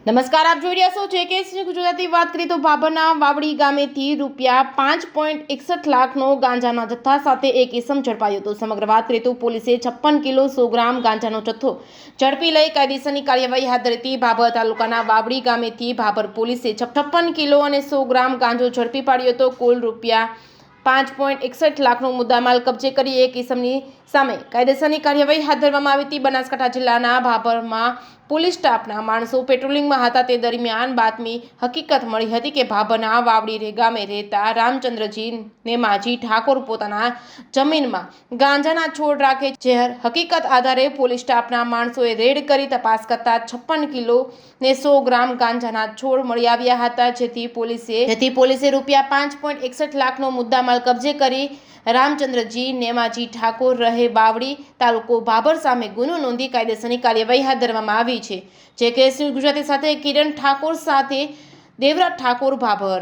નમસ્કાર, આપ જોઈ રહ્યા છો જેકેએસની ગુજરાતી. વાત કરીએ તો ભાભરના વાવડી ગામેથી ₹5.61 લાખનો ગાંજાના જથ્થા સાથે એક ઇસમ ઝડપાયો હતો. સમગ્ર વાત કરીએ તો પોલીસે 56 કિલો 100 ગ્રામ ગાંજાનો જથ્થો ઝડપી લઈ કાયદેસરની કાર્યવાહી હાથ ધરી હતી. ભાભર તાલુકાના વાવડી ગામેથી ભાભર પોલીસે 56 કિલો અને 100 ગ્રામ ગાંજો ઝડપી પાડ્યો હતો. કુલ ₹5.61 લાખનો મુદ્દામાલ કબજે કરી એક ઇસમની સામે કાયદેસરની કાર્યવાહી હાથ ધરવામાં આવી હતી. બનાસકાંઠા જિલ્લાના ભાભરમાં પોલીસ સ્ટાફના માણસો પેટ્રોલિંગમાં હતા તે દરમિયાન બાતમી હકીકત મળી હતી કે ભાભરના વાવડી ગામે રહેતા રામચંદ્રજી નેમાજી ઠાકોર પોતાના જમીનમાં ગાંજાના છોડ રાખે છે. હકીકત આધારે પોલીસ સ્ટાફના માણસોએ રેડ કરી તપાસ કરતા 56 કિલો ને 100 ગ્રામ ગાંજાના છોડ મળી આવ્યા હતા. જેથી પોલીસે ₹5.61 લાખનો મુદ્દામાલ કબજે કરી રામચંદ્રજી નેમાજી ઠાકોર રહે વાવડી તાલુકો ભાભર સામે ગુનો નોંધી કાયદેસરની કાર્યવાહી હાથ ધરવામાં આવી છે. જેકેએસની ગુજરાતી સાથે કિરણ ઠાકોર સાથે દેવરાજ ઠાકોર, ભાભર.